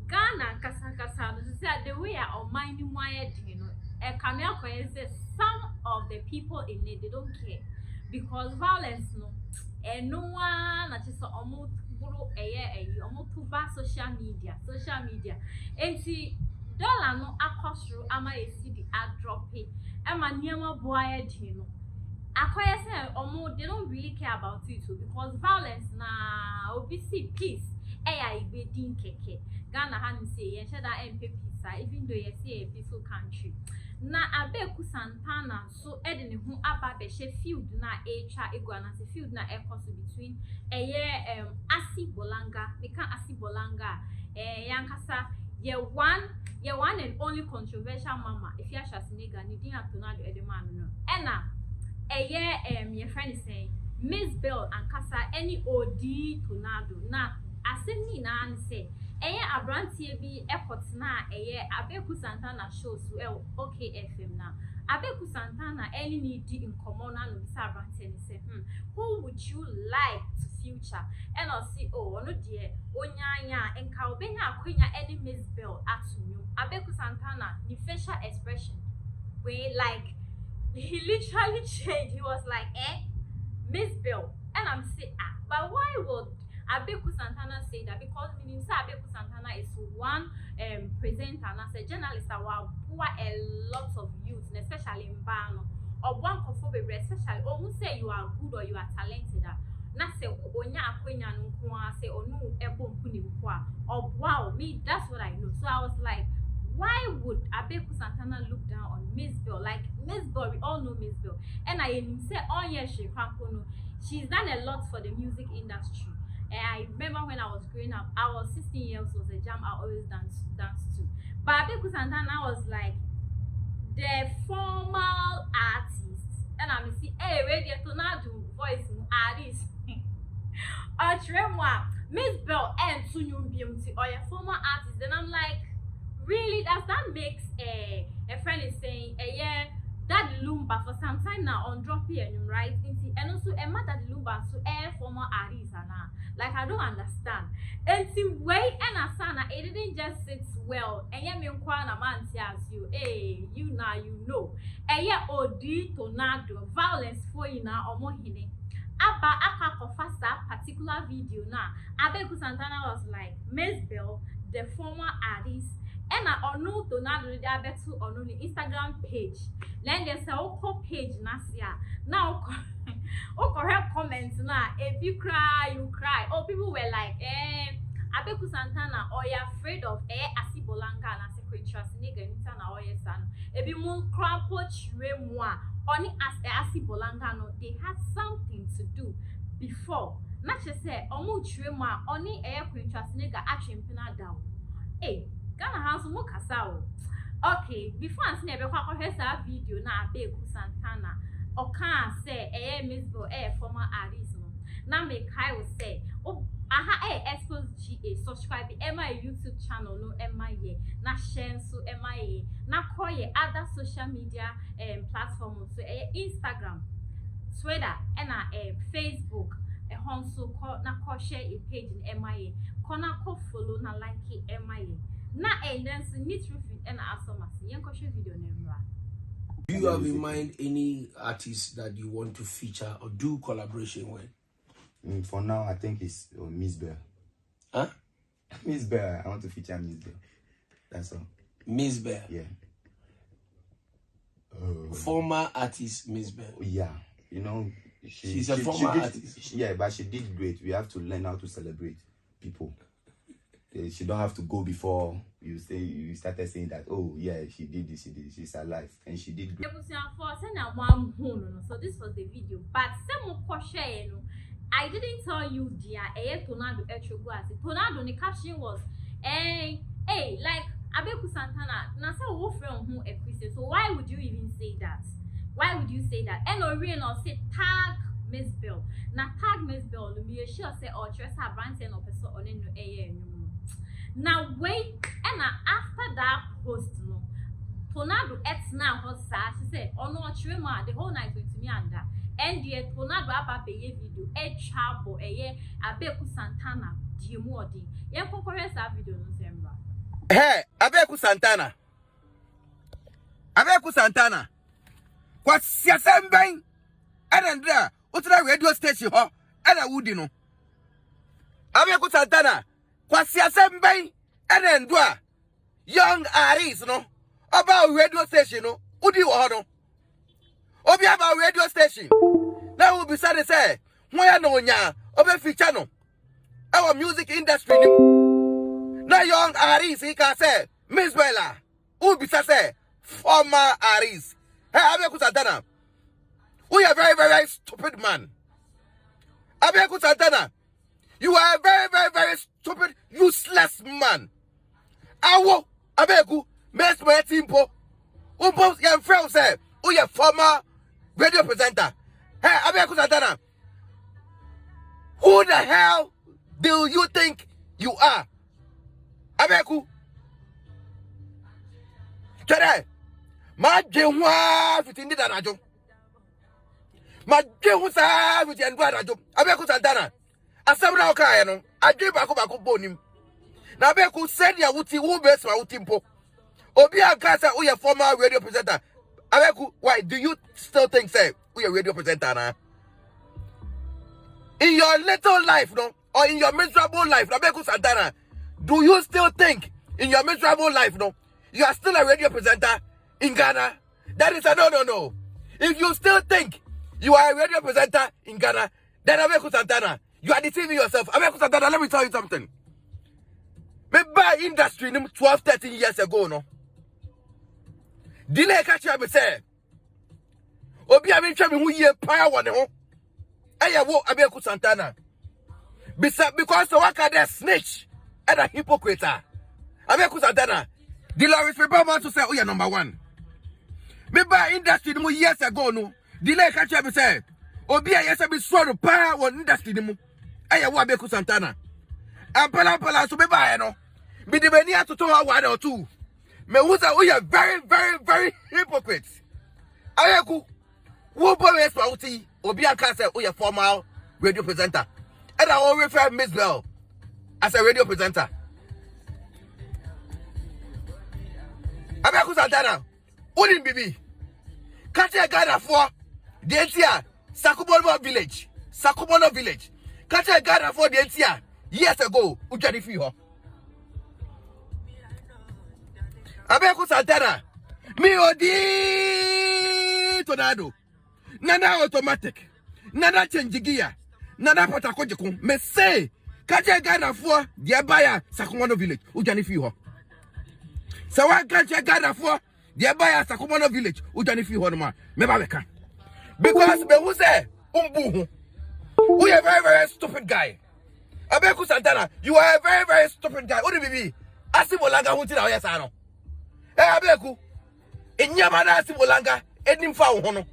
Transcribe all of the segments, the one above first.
Ghana kasa no say the way our mind wire you know Camille say some of the people in it they don't care because violence no and no one na just almost bro almost to social media and see dollar no akosro ama esi di drop it e ma niam boy you know akoye say they don't really care about it too because violence na obisi peace ibedin keke Ghana han say yen sheda MPP even though you say a peaceful country na Abeiku Santana so ede ne ho aba be she field na echa egwana se field na ekoso between Asi Bolanga we can Asi Bolanga yankasa ye one and only controversial mama if you are Sinega ni din Tonardo Edemano no ena your friend is saying Mzbel and kasa any OD Tonardo na asemi na an say abrantie bi ekot na Abeiku Santana show so okay FM na Abeiku Santana any need in common na no bisa abrantie ni say who would you like to future and I see no dear onyanya enka obenya akwenya any Mzbel atunyo Abeiku Santana the facial expression way like he literally changed. He was like Mzbel and I'm saying but why would Abeiku Santana say that because meaning say Abeiku Santana is one presenter and as a journalist that will pour a lot of youth, especially in Bano, or one conformable, especially almost say you are good or you are talented. Na say onya akwenya no say onu ebo mpuni mkwa or wow me that's what I know. So I was like, why would Abeiku Santana look down on Mzbel? Like Mzbel, we all know Mzbel, and I say oh yeah she's done a lot for the music industry. I remember when I was growing up, I was 16 years old, a jam I always dance to. But Abeiku Santana was like the formal artist. And I'm see, radio Tonardo voice artist. Or Tremwa, Mzbel and Sunyum Beauty or a formal artist. And I'm like, really? Does that makes a friend is saying that lumba for some time now on drop here, right? And also a matter lumba so former artist na. Like I don't understand. And see way and asana it didn't just sit well. And yeah me nkwana man as you you now you know. And yeah odi Tonardo violence for you now omo hine. Aba aka kofasa particular video na Abeiku Santana was like Mzbel the former artist and I know Tonardo the Abetu on the Instagram page. Then there's a whole page nasia. Now correct comments now. If you cry, you cry. Oh, people were like, Abeiku Santana, or you're afraid of Asi Bolanga and Asi Quintrasiniga Nitana or your son. If you move crampo moi, only as Asi Bolanga no, they had something to do before. Not just say, Omu Tremwa, only Quintrasiniga actually pina down. Hey. Ghana house mo kasao. Okay, before I never heard that video na Abeiku Santana. O can say Mzbel former artist no. Na me kai will say Xposed subscribe my YouTube channel no ye na share so ye na call ye other social media platforms so Instagram, Twitter and Facebook so na call share a page in ye kona ko follow na like ye na then so need to fit and asomasi yen ko share video na. Do you have in mind any artists that you want to feature or do collaboration with? For now, I think it's Mzbel. Huh? Mzbel. I want to feature Mzbel. That's all. Mzbel. Yeah. Former artist Mzbel. Yeah. You know, she's a former artist. Yeah, but she did great. We have to learn how to celebrate people. She don't have to go before you started saying that, oh yeah, she did this, she's alive, and she did great. So this was the video, but I didn't tell you dear Tonardo Tonardo the caption was like Abeiku Santana na say wo friend who a Christian, so why would you even say that? Why would you say that? And or say tag Mzbel. Na tag Mzbel, me sure say or trust her brand and or person on no now wait, and after that post no Tonardo now hot she said oh no the whole night with me and the Tonardo video trouble Abeiku Santana diemu odi. Ye kokore sa video no sembra. Hey, Abeiku Santana. Abeiku Santana. Kwa siasemben. Andra, utra radio station ho. Ana wudi no. Abeiku Santana. Kwa siasemben. Andra. Young Aris no. About radio station no. Udi wo ho no. Obi about radio station. Now will be sad to say. Moya no nya. Obi feature no. Our music industry ni. Now young Aris he can say Mzbel. Who be say former Aris. Hey, Abeiku Santana. We are very, very stupid man. Abeiku Santana. You are a very, very, very stupid, useless man. Awo Abeiku Mzbel Timpo. Umpo your friend say who are former radio presenter. Hey, Abeiku Santana. Who the hell do you think you are? Abeiku. Today, my jewa fitindi da rajo. My jewa sa fitindi da rajo. Abeiku Santana. Asamra okaye no. Adwe bako bonim. Na Abeiku said ya wuti wo best ma wuti mpo. Obi anka say we former radio presenter. Abeiku, why do you still think say we radio presenter na? In your little life, no, or in your miserable life, Abeiku Santana, do you still think in your miserable life, no, you are still a radio presenter in Ghana? That is a no. If you still think you are a radio presenter in Ghana, then Abeiku Santana, you are deceiving yourself. Abeiku Santana, let me tell you something. Me buy industry 12, 13 years ago, no. Delay catch me say. Obi amin twa me hu ye power ne ho. Wo Abeiku Santana. Because the worker there snitch and a hypocrite. Abeiku Santana. The Dare want to say, oh, you're number one. Me buy industry no years ago, no. Delay catch me say. Obi yes be so to power one industry no. Wo Abeiku Santana. Ampala so be buy no. Be the venia to 1 or 2. Me who say, oh, you're very, very, very hypocrite. Abeiku. Who boy is pauti? Obi anka say, oh, you're former radio presenter. And I will refer Mzbel as a radio presenter. Abeiku Santana, Unim Bibi, Catch a Ghana for the NTR, Sakubono village. Catch a Ghana for the NTR years ago, Ujani Fiho. Abeiku Santana, me odi Tonardo, Nana automatic, Nana change gear. Nana Potakojiko, me say, Kaja Ghana for the Abaya Sakumono village, Ujani Fiho. So I Kaja Ghana for the Abaya Sakumono village, Ujani Fiho, Mebabeka. Because me who say, Umbu, we are a very, very stupid guy. Abeiku Santana, you are a very, very stupid guy. What do you mean? Asimolanga Huntina Yasano. Eh, Abeiku, in Yamana Asimolanga, Edim Fau Hono.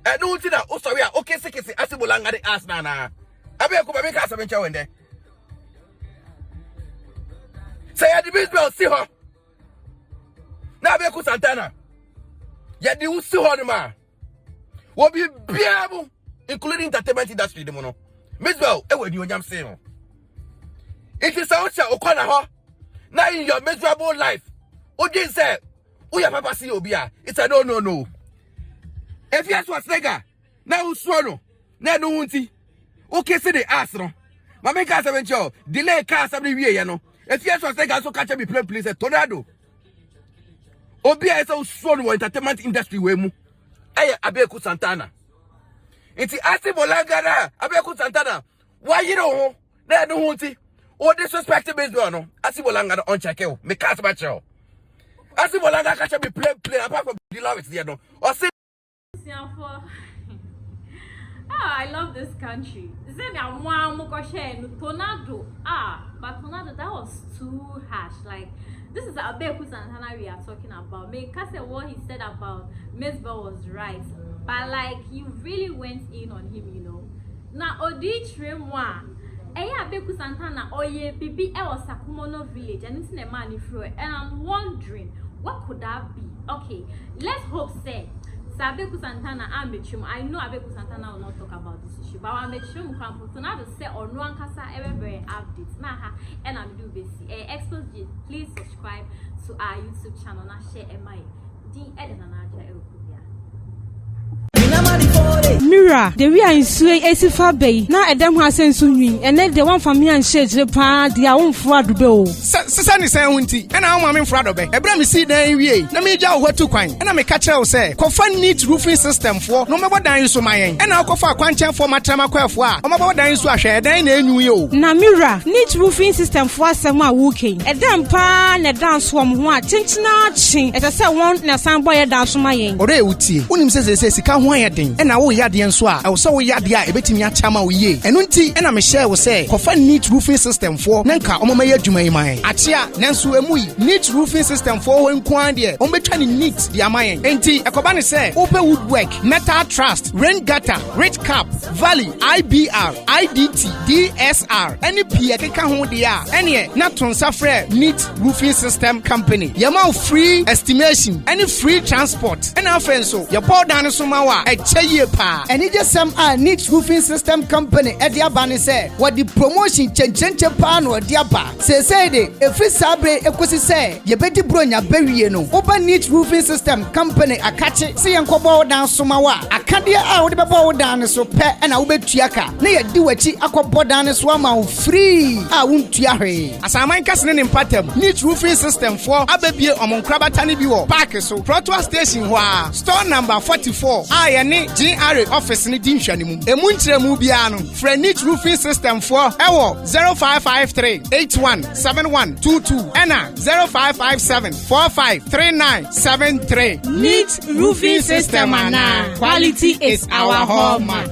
And no Huntina, oh, sorry, okay, Sikisi, Asimolanga the ass nana. Abeiku make us a show in there. Say at the Mzbel see her. Now Abeiku Santana. Yet the see her man. Will be able, including entertainment industry, the mono. Mzbel, when you am saying. It is also Okona ho. Now in your miserable life, Ojin said, "Oh, papa see Obia." It's a no. If you was nigga, now swallow, now no unti. Okay, say the ass no. My make us eventually delay cars every year, you know. If you was nigga, so catch me play please a Tonardo. Obia is so strong entertainment industry we mu. Aye, Abeiku Santana. It's Asibolanga na Abeiku Santana. Why you know? Na no unti. Oh, Dísrespεcted Mzbel no. Asibolanga on check you. Me cast match you. Asibolanga catch me play apart from the love it's there no. Or say I love this country. Tonardo. But Tonardo, that was too harsh. Like, this is Abeiku Santana we are talking about. Because what he said about Mzbel was right. But like, you really went in on him, you know. Now, Odi Tremwa. Abeiku Santana, Bibi, was Sakumono village, and it's in a man. And I'm wondering, what could that be? Okay, let's hope say So Abeiku Santana, I know Abeiku Santana will not talk about this issue, but I'm sure Tonardo say or no one can say every updates. Nah, and I'm do busy. Xposed, please subscribe to our YouTube channel and share my Mira, the we are in Sway Esifa Bay. Now a damn has sent swing, and then the one from me and shades the pa, the own fraud bill. Sunny Santi, and I'm in front of it. Abraham see the area. Let me jaw what to coin, and I'm a catcher say, Confirm neat roofing system for no matter dying so my end, and I'll call for a quantum for my Tamaquafwa, or my dying so I share, then you. Now, Mira, neat roofing system for some walking. A damn pan, a dance from what, Tinchina chin, as I said, one, and some boy a dance from my end. Or they would see, when says, he can't wire thing, and I will yard the answer. I was so yadia, a betting ya chama we, and unti, and I'm a share will say, Confirm neat roofing system for Nanka, Omaya Jumai. Achia, Nansu Emui, neat roofing system for when Quandia, Ometani neat, the Amayan. Enti, a Kobani say, open woodwork, metal trust, rain gutter, red cap, valley, IBR, IDT, DSR, any Piaka hold the air, any not transfer neat roofing system company. Yamau free estimation, any free transport, and our friends so, your poor Danasumawa, a chaye pa, and it just some neat roofing system company at the Abani say, what the promotion Chenchenche pan or Diapa, say de, if it's Sabre, Equisi say, ye betty bronya berieno, open neat roofing system company, a catch it, see and Kobo down Sumawa, a candia out the Babo down so pet and I'll bet Tiaka, nay do a chi aqua down swama free, I won't tiare. As I might casting in pattern, neat roofing system for Abebie among Krabatani Bio, Parker so, Protua Station, store number 44, I and Dare office in the Dimshanimu, a Muntre Mubiano, for neat roofing system for Ewo 0553 817122 Anna 0557 453973. Neat roofing system, and quality is our hallmark.